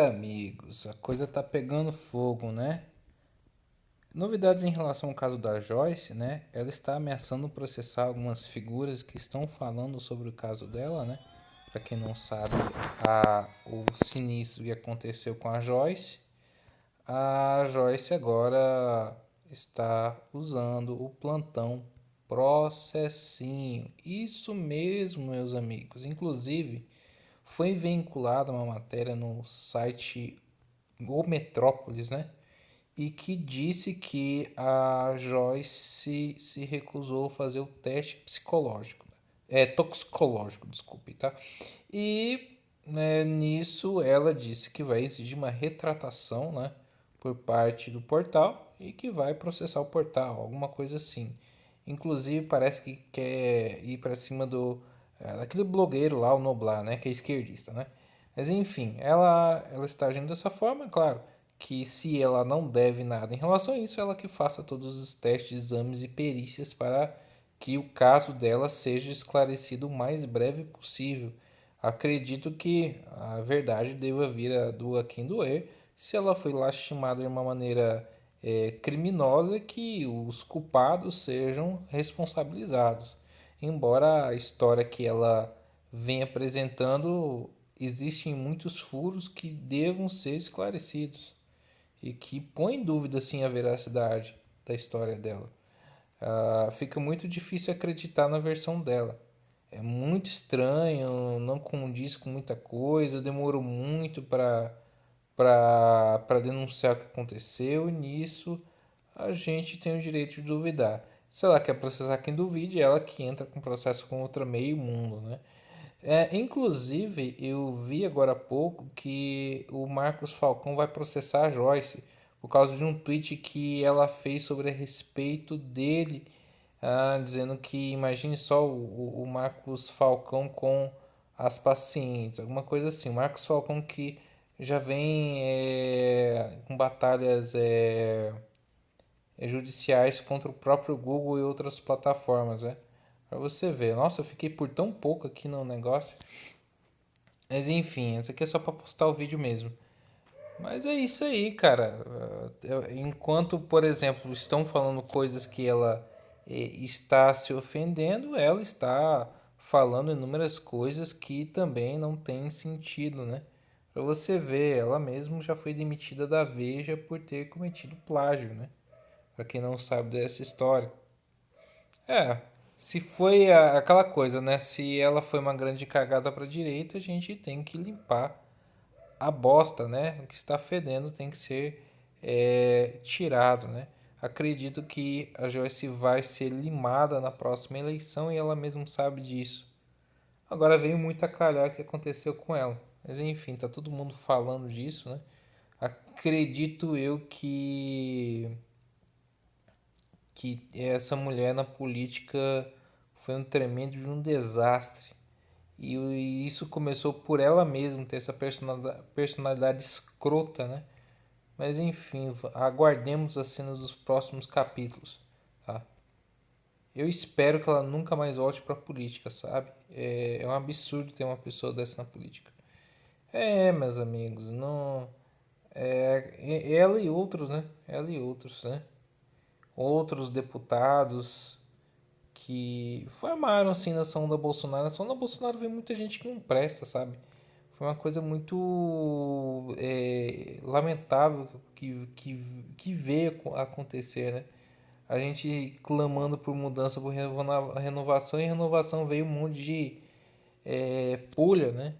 Amigos, a coisa tá pegando fogo, né? Novidades em relação ao caso da Joyce, né? Ela está ameaçando processar algumas figuras que estão falando sobre o caso dela, né? Para quem não sabe, o sinistro que aconteceu com a Joyce agora está usando o plantão processinho. Isso mesmo, meus amigos. Inclusive, foi vinculada uma matéria no site O Metrópolis, né? E que disse que a Joyce se recusou a fazer o teste psicológico, toxicológico, desculpe, tá? E né, nisso ela disse que vai exigir uma retratação, né, por parte do portal e que vai processar o portal, alguma coisa assim. Inclusive parece que quer ir para cima daquele blogueiro lá, o Noblar, né, que é esquerdista, né? Mas enfim, ela está agindo dessa forma, claro, que se ela não deve nada em relação a isso, ela que faça todos os testes, exames e perícias para que o caso dela seja esclarecido o mais breve possível. Acredito que a verdade deva vir a doer quem doer. Se ela foi lastimada de uma maneira criminosa, que os culpados sejam responsabilizados. Embora a história que ela vem apresentando, existem muitos furos que devam ser esclarecidos e que põe em dúvida sim a veracidade da história dela. Fica muito difícil acreditar na versão dela. É muito estranho, não condiz com muita coisa, demorou muito para denunciar o que aconteceu e nisso a gente tem o direito de duvidar. Se ela quer processar quem duvide, ela que entra com processo contra meio mundo, né? Inclusive, eu vi agora há pouco que o Marcos Falcão vai processar a Joyce por causa de um tweet que ela fez sobre a respeito dele, dizendo que imagine só o Marcos Falcão com as pacientes, alguma coisa assim. O Marcos Falcão que já vem com batalhas judiciais contra o próprio Google e outras plataformas, né? Pra você ver. Nossa, eu fiquei por tão pouco aqui no negócio. Mas enfim, essa aqui é só pra postar o vídeo mesmo. Mas é isso aí, cara. Enquanto, por exemplo, estão falando coisas que ela está se ofendendo, ela está falando inúmeras coisas que também não têm sentido, né? Pra você ver, ela mesma já foi demitida da Veja por ter cometido plágio, né? Pra quem não sabe dessa história. É, se foi aquela coisa, né? Se ela foi uma grande cagada pra direita, a gente tem que limpar a bosta, né? O que está fedendo tem que ser tirado, né? Acredito que a Joyce vai ser limada na próxima eleição e ela mesma sabe disso. Agora veio muito a calhar o que aconteceu com ela. Mas enfim, tá todo mundo falando disso, né? Acredito eu que essa mulher na política foi um tremendo de um desastre. E isso começou por ela mesma ter essa personalidade escrota, né? Mas enfim, aguardemos as cenas dos próximos capítulos, tá? Eu espero que ela nunca mais volte pra política, sabe? É um absurdo ter uma pessoa dessa na política. Meus amigos, não. Ela e outros, né? Ela e outros, né? Outros deputados que formaram assim na ação da Bolsonaro. Na ação da Bolsonaro veio muita gente que não presta, sabe? Foi uma coisa muito lamentável que veio a acontecer, né? A gente clamando por mudança, por renovação, e renovação veio um monte de pulha, né?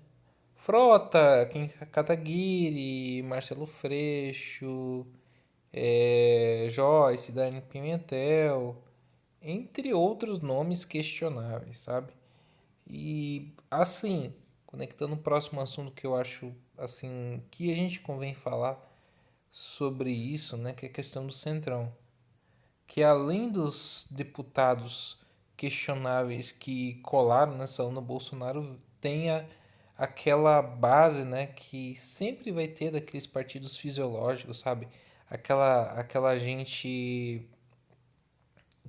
Frota, Kim Kataguiri, Marcelo Freixo, Joyce, Dani Pimentel, entre outros nomes questionáveis, sabe? E assim, conectando o próximo assunto que eu acho assim que a gente convém falar sobre isso, né, que é a questão do Centrão, que além dos deputados questionáveis que colaram nessa onda Bolsonaro, tenha aquela base, né, que sempre vai ter daqueles partidos fisiológicos, sabe? Aquela gente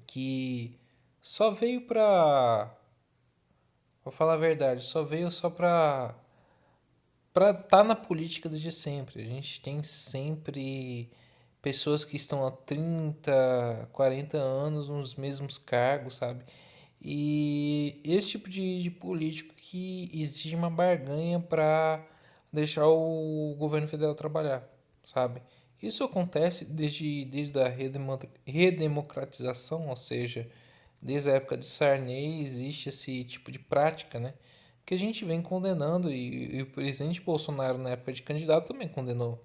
que só veio pra. Vou falar a verdade, só veio só pra para tá na política desde sempre. A gente tem sempre pessoas que estão há 30, 40 anos nos mesmos cargos, sabe? E esse tipo de político que exige uma barganha para deixar o governo federal trabalhar, sabe? Isso acontece desde a redemocratização, ou seja, desde a época de Sarney existe esse tipo de prática, né? Que a gente vem condenando e o presidente Bolsonaro na época de candidato também condenou.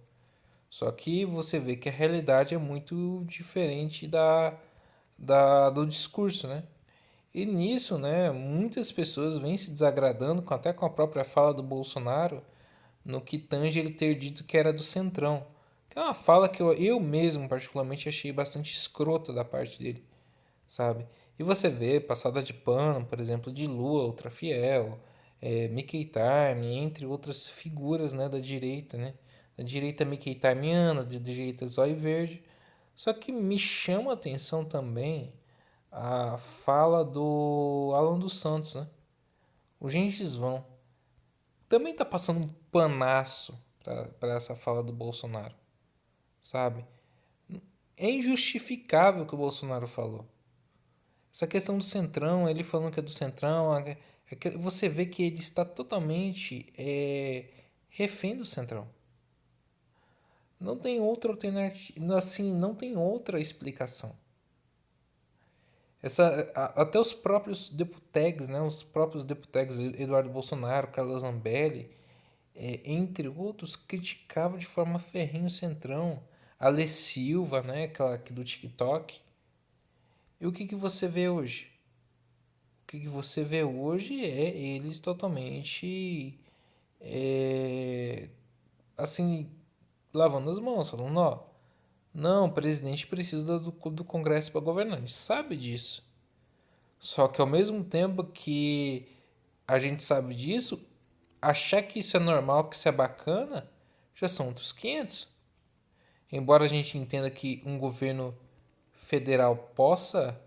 Só que você vê que a realidade é muito diferente do discurso, né? E nisso, né, muitas pessoas vêm se desagradando até com a própria fala do Bolsonaro no que tange ele ter dito que era do Centrão. Que é uma fala que eu mesmo, particularmente, achei bastante escrota da parte dele, sabe? E você vê passada de pano, por exemplo, de Lua, Ultra Fiel, Mickey Time, entre outras figuras, né, da direita, né? Da direita Mickey Timeana, da direita Zóio Verde. Só que me chama a atenção também a fala do Alan dos Santos, né? O Gengis Vão também tá passando um panaço para essa fala do Bolsonaro, sabe? É injustificável o que o Bolsonaro falou. Essa questão do Centrão, ele falando que é do Centrão, você vê que ele está totalmente refém do Centrão. Não tem outra alternativa, assim, não tem outra explicação. Até os próprios deputegs, né, os próprios deputegs Eduardo Bolsonaro, Carlos Zambelli, entre outros, criticavam de forma ferrenha o Centrão. A Lê Silva, né, aquela aqui do TikTok. E o que você vê hoje? O que você vê hoje é eles totalmente assim, lavando as mãos, falando, ó, não, o presidente precisa do Congresso para governar. A gente sabe disso. Só que ao mesmo tempo que a gente sabe disso, achar que isso é normal, que isso é bacana, já são outros 500. Embora a gente entenda que um governo federal possa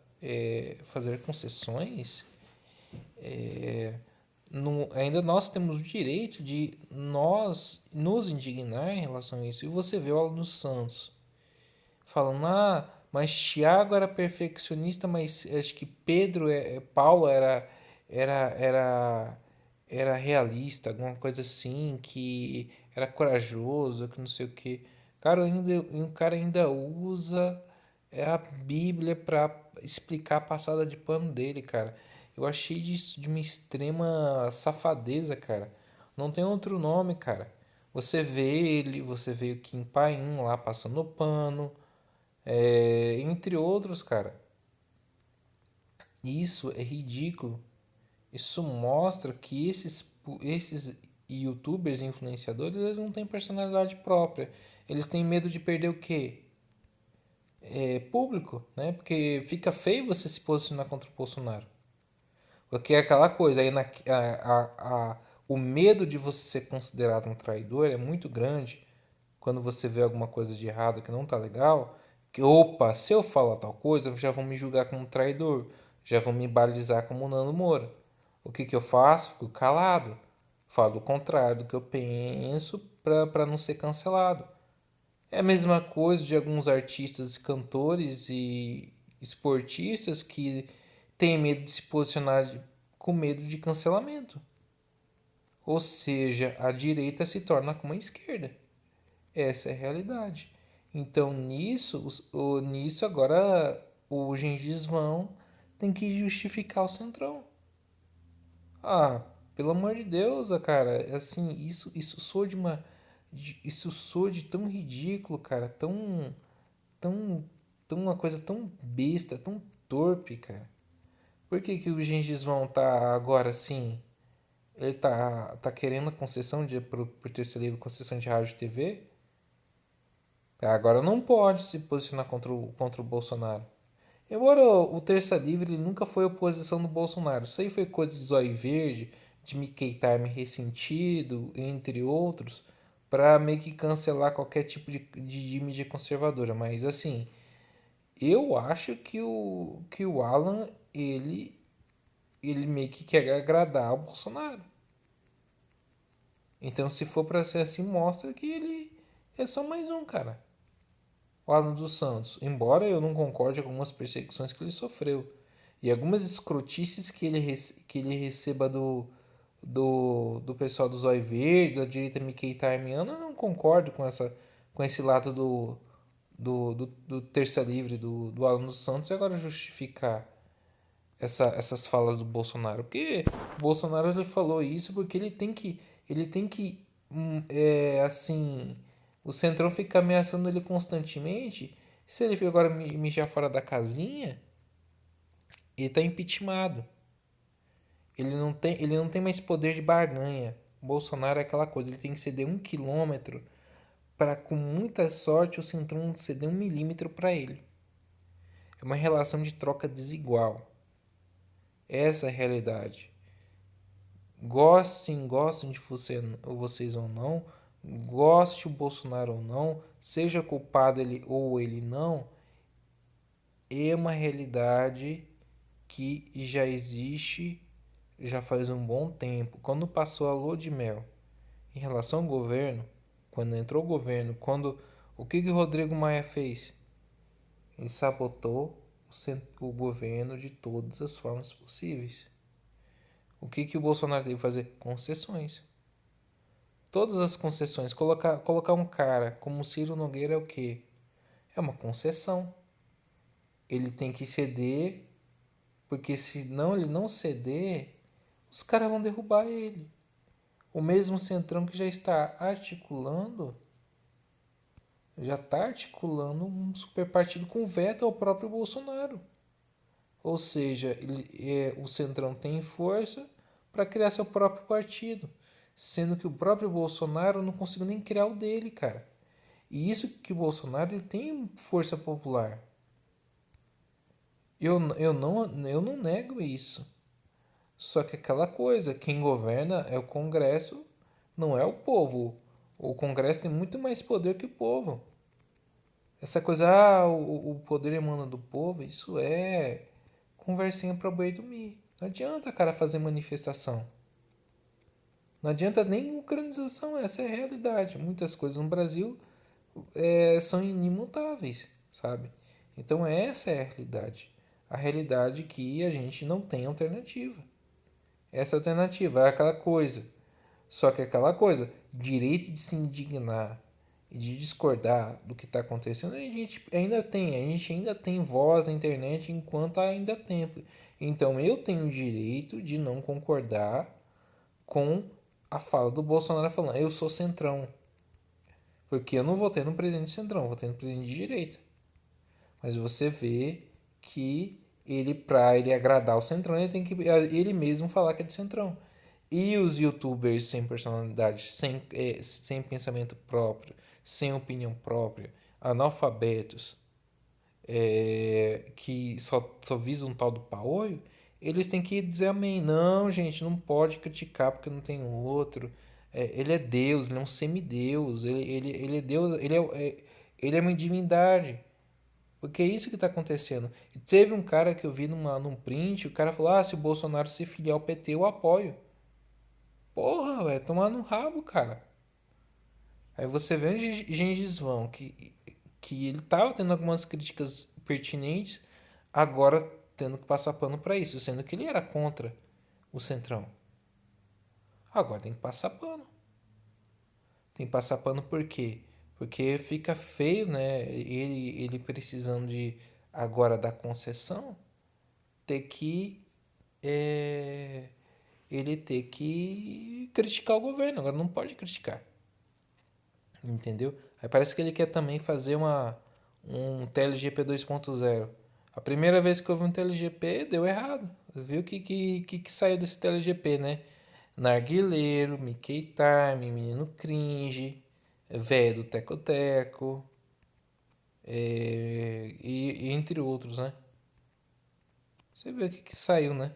fazer concessões, ainda nós temos o direito de nós nos indignar em relação a isso. E você vê o Alan dos Santos falando, mas Tiago era perfeccionista, mas acho que Paulo era, era, era realista, alguma coisa assim, que era corajoso, que não sei o que. O cara ainda usa a Bíblia para explicar a passada de pano dele, cara. Eu achei disso de uma extrema safadeza, cara. Não tem outro nome, cara. Você vê o Kim Paim lá passando pano, entre outros, cara. Isso é ridículo. Isso mostra que esses youtubers e influenciadores eles não têm personalidade própria. Eles têm medo de perder o quê? Público, né? Porque fica feio você se posicionar contra o Bolsonaro. Porque é aquela coisa, aí o medo de você ser considerado um traidor é muito grande quando você vê alguma coisa de errado que não tá legal. Que, opa, se eu falar tal coisa, já vão me julgar como traidor, já vão me balizar como Nando Moura. O que eu faço? Fico calado. Falo o contrário do que eu penso para não ser cancelado. É a mesma coisa de alguns artistas, cantores e esportistas que têm medo de se posicionar com medo de cancelamento. Ou seja, a direita se torna como a esquerda. Essa é a realidade. Então nisso agora o Gengis Vão tem que justificar o Centrão. Ah, pelo amor de Deus, cara, assim, isso soa de uma isso soa de tão ridículo, cara, tão tão uma coisa tão besta, tão torpe, cara. Por que que o Gengis Vão tá agora assim? Ele tá querendo a concessão por ter cedido concessão de rádio e TV? Agora não pode se posicionar contra o Bolsonaro. Embora o Terça Livre ele nunca foi oposição do Bolsonaro. Isso aí foi coisa de Zóio Verde, de Mickey Time ressentido, entre outros, para meio que cancelar qualquer tipo de mídia conservadora. Mas assim, eu acho que o Alan, ele meio que quer agradar o Bolsonaro. Então, se for pra ser assim, mostra que ele é só mais um, cara. O Alan dos Santos. Embora eu não concorde com algumas perseguições que ele sofreu. E algumas escrotices que ele receba do pessoal do Zóio Verde, da direita Mickey Tarmiana, eu não concordo com esse lado do Terça Livre, do Alan dos Santos, e agora justificar essas falas do Bolsonaro. Porque o Bolsonaro ele falou isso porque ele tem que, assim, o Centrão fica ameaçando ele constantemente. Se ele agora mijar fora da casinha, ele tá impeachmentado. Ele não tem mais poder de barganha. O Bolsonaro é aquela coisa, ele tem que ceder 1 quilômetro para, com muita sorte, o Centrão ceder 1 milímetro para ele. É uma relação de troca desigual. Essa é a realidade. Gostem de vocês ou não, goste o Bolsonaro ou não, seja culpado ele ou ele não, é uma realidade que já existe já faz um bom tempo. Quando passou a lua de mel em relação ao governo, quando entrou o governo, o que o Rodrigo Maia fez? Ele sabotou o governo de todas as formas possíveis. O que o Bolsonaro teve que fazer? Concessões. Todas as concessões. Colocar um cara como Ciro Nogueira é o quê? É uma concessão. Ele tem que ceder, porque se não ele não ceder, os caras vão derrubar ele. O mesmo Centrão que já está articulando um super partido com veto ao próprio Bolsonaro. Ou seja, o Centrão tem força para criar seu próprio partido, sendo que o próprio Bolsonaro não conseguiu nem criar o dele, cara. E isso que o Bolsonaro ele tem força popular. Eu não nego isso. Só que aquela coisa, quem governa é o Congresso, não é o povo. O Congresso tem muito mais poder que o povo. Essa coisa, o poder emana do povo, isso é conversinha para boi dormir. Não adianta, cara, fazer manifestação. Não adianta nem ucranização, essa é a realidade. Muitas coisas no Brasil são inimutáveis, sabe? Então essa é a realidade. A realidade que a gente não tem alternativa. Essa alternativa é aquela coisa. Só que aquela coisa, direito de se indignar e de discordar do que está acontecendo, a gente ainda tem voz na internet enquanto ainda há tempo. Então eu tenho o direito de não concordar com a fala do Bolsonaro falando, eu sou centrão. Porque eu não votei no presidente centrão, eu votei no presidente de direita. Mas você vê que ele, pra ele agradar o centrão, ele tem que ele mesmo falar que é de centrão. E os youtubers sem personalidade, sem pensamento próprio, sem opinião própria, analfabetos, que só visam um tal do paoio, eles têm que dizer amém. Não, gente, não pode criticar porque não tem outro. Ele é Deus, ele é um semideus, ele é Deus, ele é uma divindade. Porque é isso que está acontecendo. E teve um cara que eu vi num print, o cara falou: se o Bolsonaro se filiar ao PT, eu apoio. Porra, velho, tomar no rabo, cara. Aí você vê o Gengis Vão, que ele tava tendo algumas críticas pertinentes, agora tendo que passar pano pra isso, sendo que ele era contra o Centrão. Agora tem que passar pano. Tem que passar pano por quê? Porque fica feio, né? Ele precisando de agora da concessão, ter que é, ele ter que criticar o governo. Agora não pode criticar. Entendeu? Aí parece que ele quer também fazer um TLGP 2.0. A primeira vez que houve um TLGP deu errado. Viu que saiu desse TLGP, né? Narguileiro, Mickey Time, Menino Cringe, Véio do Teco Teco, e entre outros, né? Você vê o que saiu, né?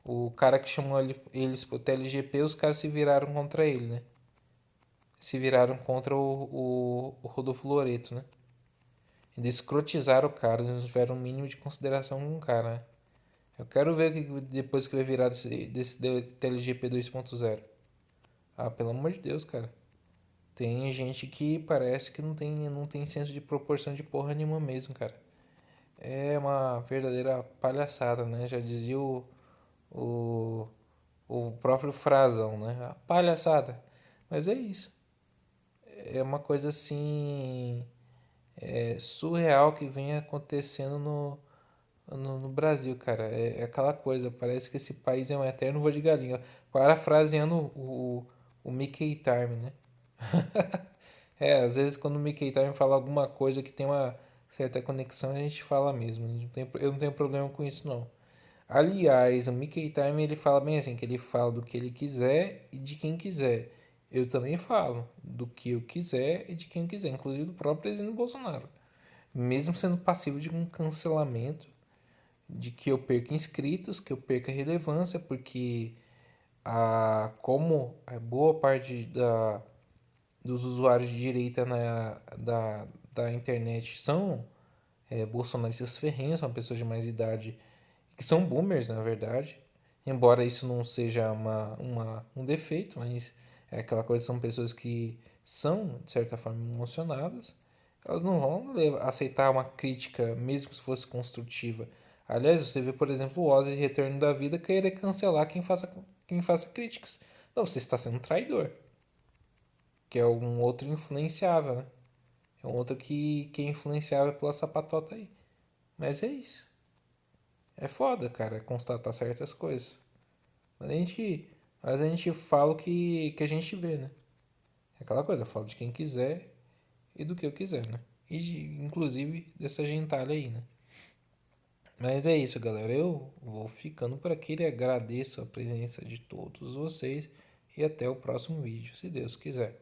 O cara que chamou eles pro TLGP, os caras se viraram contra ele, né? Se viraram contra o Rodolfo Loreto, né? Eles escrotizaram o cara, eles não tiveram o mínimo de consideração com o cara, né? Eu quero ver que depois que vai virar desse TLGP 2.0. Ah, pelo amor de Deus, cara. Tem gente que parece que não tem senso de proporção de porra nenhuma mesmo, cara. É uma verdadeira palhaçada, né? Já dizia o, o próprio frasão, né? A palhaçada. Mas é isso. É uma coisa assim surreal que vem acontecendo no Brasil, cara. É aquela coisa, parece que esse país é um eterno voo de galinha. Parafraseando o Mickey Time, né? Às vezes quando o Mickey Time fala alguma coisa que tem uma certa conexão, a gente fala mesmo. Eu não tenho problema com isso, não. Aliás, o Mickey Time ele fala bem assim, que ele fala do que ele quiser e de quem quiser. Eu também falo do que eu quiser e de quem eu quiser, inclusive do próprio presidente Bolsonaro. Mesmo sendo passivo de um cancelamento, de que eu perca inscritos, que eu perca relevância, porque como a boa parte dos usuários de direita da internet são bolsonaristas ferrenhos, são pessoas de mais idade, que são boomers, na verdade, embora isso não seja um defeito, mas é aquela coisa, são pessoas que são, de certa forma, emocionadas, elas não vão aceitar uma crítica, mesmo se fosse construtiva. Aliás, você vê, por exemplo, o Ozzy Retorno da Vida querer cancelar quem faça críticas. Não, você está sendo um traidor, que é um outro influenciável, né? É um outro que é influenciável pela sapatota aí. Mas é isso. É foda, cara, constatar certas coisas. Mas a gente fala que a gente vê, né? É aquela coisa, eu falo de quem quiser e do que eu quiser, né? Inclusive dessa gentalha aí, né? Mas é isso, galera. Eu vou ficando por aqui e agradeço a presença de todos vocês e até o próximo vídeo, se Deus quiser.